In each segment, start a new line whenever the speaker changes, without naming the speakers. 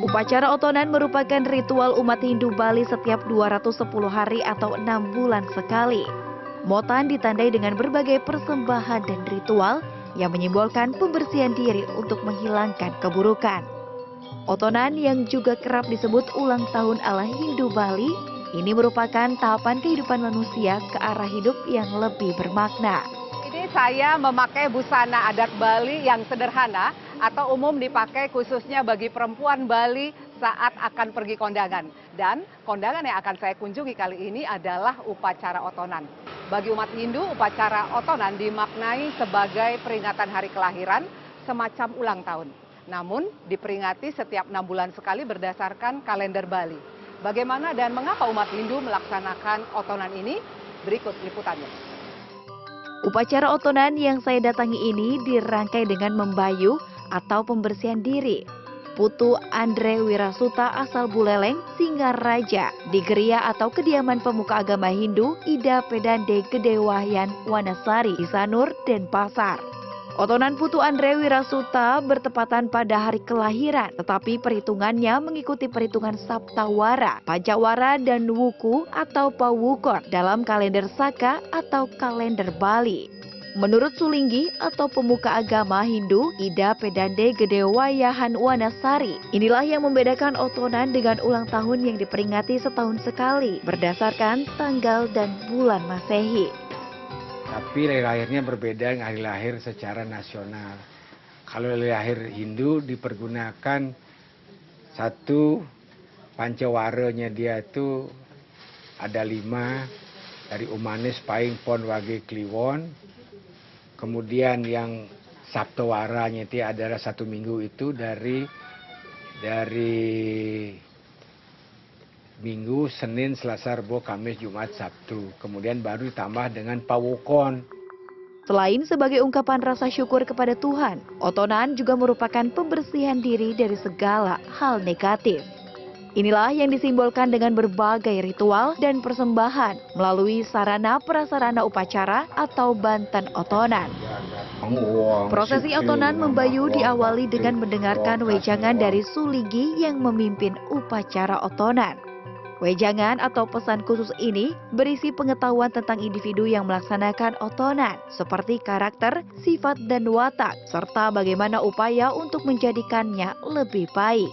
Upacara otonan merupakan ritual umat Hindu Bali setiap 210 hari atau 6 bulan sekali. Motan ditandai dengan berbagai persembahan dan ritual yang menyimbolkan pembersihan diri untuk menghilangkan keburukan. Otonan yang juga kerap disebut ulang tahun ala Hindu Bali, ini merupakan tahapan kehidupan manusia ke arah hidup yang lebih bermakna.
Ini saya memakai busana adat Bali yang sederhana atau umum dipakai khususnya bagi perempuan Bali saat akan pergi kondangan. Dan kondangan yang akan saya kunjungi kali ini adalah upacara otonan. Bagi umat Hindu, upacara otonan dimaknai sebagai peringatan hari kelahiran, semacam ulang tahun. Namun diperingati setiap 6 bulan sekali berdasarkan kalender Bali. Bagaimana dan mengapa umat Hindu melaksanakan otonan ini? Berikut liputannya.
Upacara otonan yang saya datangi ini dirangkai dengan membayu atau pembersihan diri. Putu Andre Wirasuta asal Buleleng, Singaraja, di geria atau kediaman pemuka agama Hindu Ida Pedande Gedewahyan Wanasari, Isanur, Denpasar. Otonan Putu Andre Wirasuta bertepatan pada hari kelahiran, tetapi perhitungannya mengikuti perhitungan Saptawara, Pancawara, dan Wuku atau Pawukon dalam kalender Saka atau kalender Bali. Menurut Sulinggi atau pemuka agama Hindu Ida Pedande Gedewayahan Wanasari, inilah yang membedakan otonan dengan ulang tahun yang diperingati setahun sekali berdasarkan tanggal dan bulan Masehi.
Tapi hari lahirnya berbeda dengan hari lahir secara nasional. Kalau hari lahir Hindu dipergunakan satu pancawaranya dia itu ada 5 dari Umanis, Paing, Pon, Wage, Kliwon. Kemudian yang Saptawaranya itu adalah 1 minggu itu dari Minggu, Senin, Selasa, Rabu, Kamis, Jumat, Sabtu. Kemudian baru ditambah dengan Pawukon.
Selain sebagai ungkapan rasa syukur kepada Tuhan, otonan juga merupakan pembersihan diri dari segala hal negatif. Inilah yang disimbolkan dengan berbagai ritual dan persembahan melalui sarana prasarana upacara atau banten otonan. Prosesi otonan membayu diawali dengan mendengarkan wejangan dari Sulinggi yang memimpin upacara otonan. Wejangan atau pesan khusus ini berisi pengetahuan tentang individu yang melaksanakan otonan, seperti karakter, sifat, dan watak, serta bagaimana upaya untuk menjadikannya lebih baik.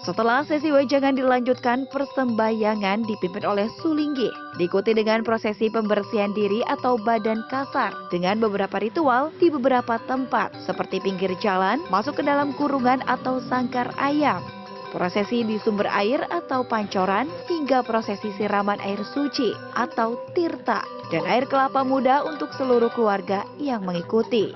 Setelah sesi wejangan dilanjutkan, persembahyangan dipimpin oleh Sulinggi, diikuti dengan prosesi pembersihan diri atau badan kasar, dengan beberapa ritual di beberapa tempat, seperti pinggir jalan, masuk ke dalam kurungan atau sangkar ayam, prosesi di sumber air atau pancoran, hingga prosesi siraman air suci atau tirta, dan air kelapa muda untuk seluruh keluarga yang mengikuti.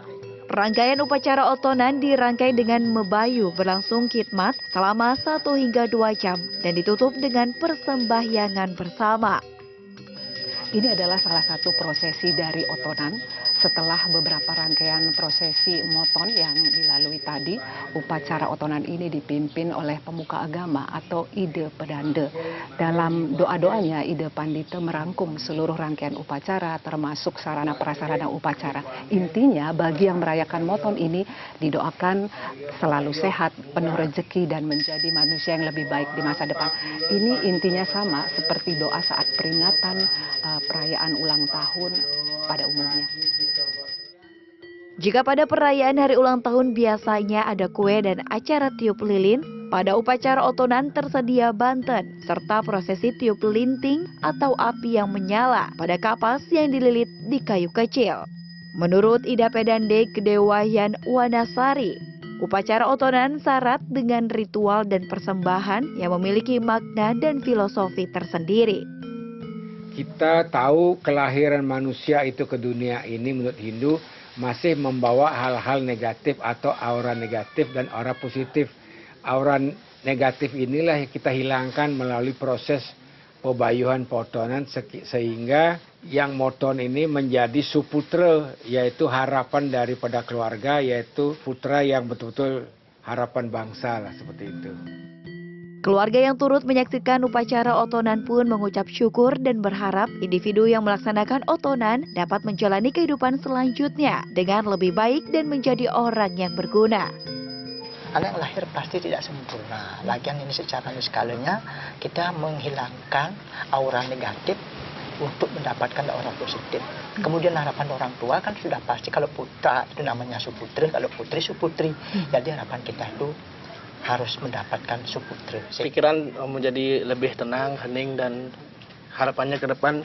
Rangkaian upacara otonan dirangkai dengan mebayu berlangsung khidmat selama 1 hingga 2 jam dan ditutup dengan persembahyangan bersama.
Ini adalah salah satu prosesi dari otonan. Setelah beberapa rangkaian prosesi moton yang dilalui tadi, upacara otonan ini dipimpin oleh pemuka agama atau Ida Pedande. Dalam doa-doanya, Ida Pandita merangkum seluruh rangkaian upacara termasuk sarana prasarana upacara. Intinya bagi yang merayakan moton ini didoakan selalu sehat, penuh rezeki, dan menjadi manusia yang lebih baik di masa depan. Ini intinya sama seperti doa saat peringatan perayaan ulang tahun pada umumnya.
Jika pada perayaan hari ulang tahun biasanya ada kue dan acara tiup lilin, pada upacara otonan tersedia banten, serta prosesi tiup linting atau api yang menyala pada kapas yang dililit di kayu kecil. Menurut Ida Pedande Gedewahyan Wanasari, upacara otonan syarat dengan ritual dan persembahan yang memiliki makna dan filosofi tersendiri.
Kita tahu kelahiran manusia itu ke dunia ini menurut Hindu masih membawa hal-hal negatif atau aura negatif dan aura positif. Aura negatif inilah yang kita hilangkan melalui proses pebayuhan potonan sehingga yang moton ini menjadi suputra, yaitu harapan daripada keluarga, yaitu putra yang betul-betul harapan bangsa lah, seperti itu.
Keluarga yang turut menyaksikan upacara otonan pun mengucap syukur dan berharap individu yang melaksanakan otonan dapat menjalani kehidupan selanjutnya dengan lebih baik dan menjadi orang yang berguna.
anak yang lahir pasti tidak sempurna. Lagian ini secara skalanya kita menghilangkan aura negatif untuk mendapatkan aura positif. Kemudian harapan orang tua kan sudah pasti kalau putra itu namanya suputri, kalau putri suputri. Jadi harapan kita itu harus mendapatkan suputri.
Pikiran menjadi lebih tenang, hening, dan harapannya ke depan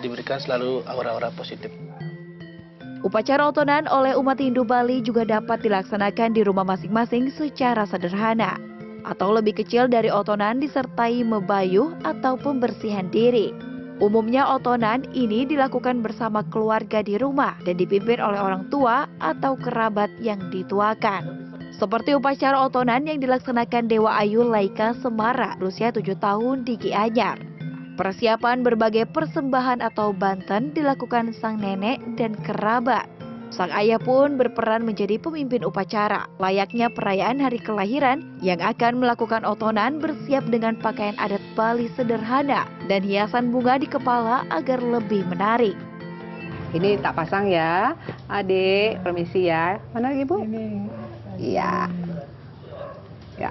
diberikan selalu aura-aura positif.
Upacara otonan oleh umat Hindu Bali juga dapat dilaksanakan di rumah masing-masing secara sederhana, atau lebih kecil dari otonan disertai mebayuh atau pembersihan diri. Umumnya otonan ini dilakukan bersama keluarga di rumah dan dipimpin oleh orang tua atau kerabat yang dituakan. Seperti upacara otonan yang dilaksanakan Dewa Ayu Laika Semara berusia 7 tahun di Gianyar. Persiapan berbagai persembahan atau banten dilakukan sang nenek dan kerabat. Sang ayah pun berperan menjadi pemimpin upacara, layaknya perayaan hari kelahiran yang akan melakukan otonan bersiap dengan pakaian adat Bali sederhana dan hiasan bunga di kepala agar lebih menarik.
Ini tak pasang ya, adik, permisi ya. Mana ibu? Iya. Ya.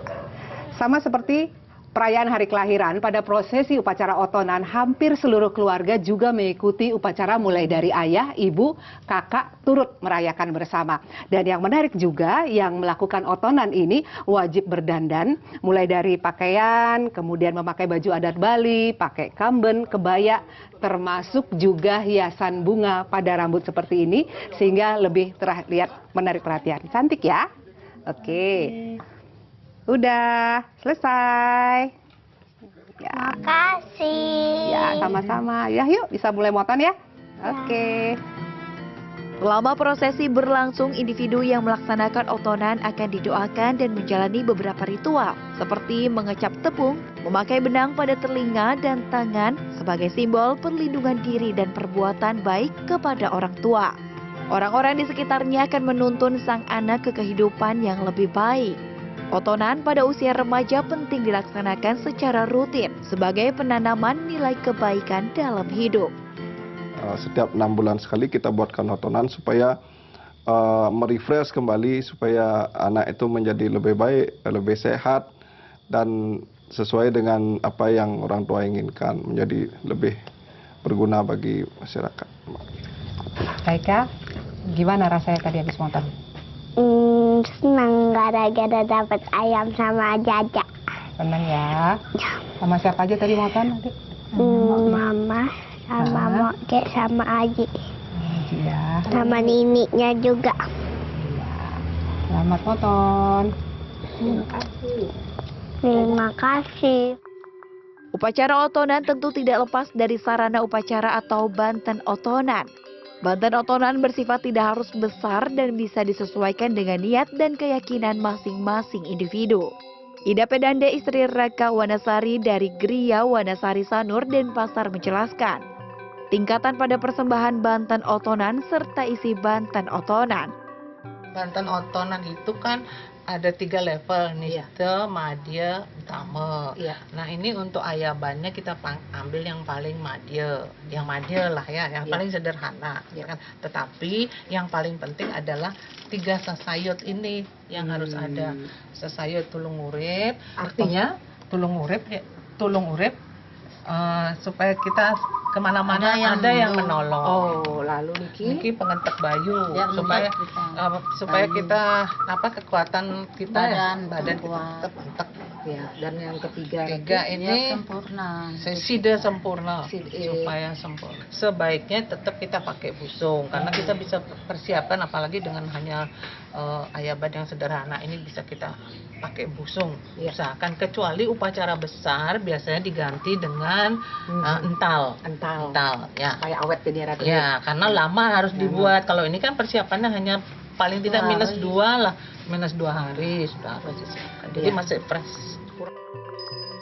Sama seperti perayaan hari kelahiran, pada prosesi upacara otonan, hampir seluruh keluarga juga mengikuti upacara mulai dari ayah, ibu, kakak turut merayakan bersama. Dan yang menarik juga, yang melakukan otonan ini wajib berdandan, mulai dari pakaian, kemudian memakai baju adat Bali, pakai kamben, kebaya, termasuk juga hiasan bunga pada rambut seperti ini, sehingga lebih terlihat menarik perhatian. Cantik ya? Oke. Udah selesai. Ya.
Makasih.
Ya, sama-sama. Ya, yuk bisa mulai moton ya. Oke.
Selama prosesi berlangsung, individu yang melaksanakan otonan akan didoakan dan menjalani beberapa ritual, seperti mengecap tepung, memakai benang pada telinga dan tangan sebagai simbol perlindungan diri dan perbuatan baik kepada orang tua. Orang-orang di sekitarnya akan menuntun sang anak ke kehidupan yang lebih baik. Otonan pada usia remaja penting dilaksanakan secara rutin sebagai penanaman nilai kebaikan dalam hidup.
Setiap 6 bulan sekali kita buatkan otonan supaya merefresh kembali, supaya anak itu menjadi lebih baik, lebih sehat, dan sesuai dengan apa yang orang tua inginkan, menjadi lebih berguna bagi masyarakat.
Kaika, gimana rasanya tadi habis moton?
Senang gara-gara dapat ayam sama Jaja.
Senang ya? Sama siapa aja tadi moton? Adik?
Mama sama Moke sama Aji.
Iya.
Sama Nininya juga.
Iya. Selamat moton.
Terima kasih. Terima kasih.
Upacara otonan tentu tidak lepas dari sarana upacara atau banten otonan. Banten otonan bersifat tidak harus besar dan bisa disesuaikan dengan niat dan keyakinan masing-masing individu. Ida Pedande, istri Raka Wanasari dari Gria Wanasari Sanur Denpasar menjelaskan, tingkatan pada persembahan banten otonan serta isi banten otonan.
Banten otonan itu kan ada 3 level, niste, madya, utama. Nah ini untuk ayabannya kita ambil yang paling madya, yang madya lah ya, yang paling sederhana. Kan? Tetapi yang paling penting adalah 3 sesayut ini yang harus ada. Sesayut tulung urip, artinya tulung urip supaya kita kemana-mana ada yang menolong.
Oh, lalu
Niki pengentek bayu supaya kita kekuatan kita badan kita pengentek.
ya. Dan yang ketiga
ini
Sempurna.
sida sempurna supaya sempurna. Sebaiknya tetap kita pakai busung karena kita bisa persiapkan, apalagi dengan hanya ayaban yang sederhana ini bisa kita pakai busung. Usahakan, kecuali upacara besar biasanya diganti dengan ental ya,
supaya awet jadi rata.
ya, karena lama harus dibuat. Kalau ini kan persiapannya hanya paling tidak -2 lah, -2 hari sudah harus disiapkan. Jadi masih fresh.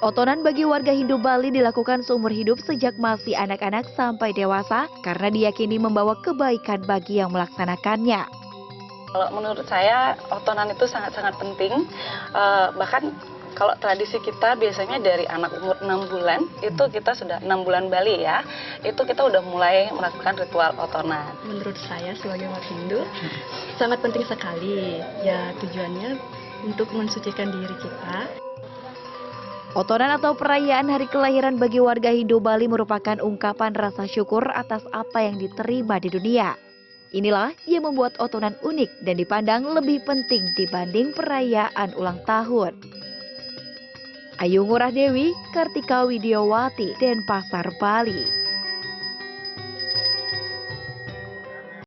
Otonan bagi warga Hindu Bali dilakukan seumur hidup sejak masih anak-anak sampai dewasa karena diyakini membawa kebaikan bagi yang melaksanakannya.
Kalau menurut saya otonan itu sangat-sangat penting, bahkan kalau tradisi kita biasanya dari anak umur 6 bulan, itu kita sudah 6 bulan Bali ya, itu kita udah mulai melakukan ritual otonan.
Menurut saya sebagai umat Hindu, sangat penting sekali. Ya tujuannya untuk mensucikan diri kita.
Otonan atau perayaan hari kelahiran bagi warga Hindu Bali merupakan ungkapan rasa syukur atas apa yang diterima di dunia. Inilah yang membuat otonan unik dan dipandang lebih penting dibanding perayaan ulang tahun. Ayu Ngurah Dewi, Kartika Widiawati, Denpasar, Bali.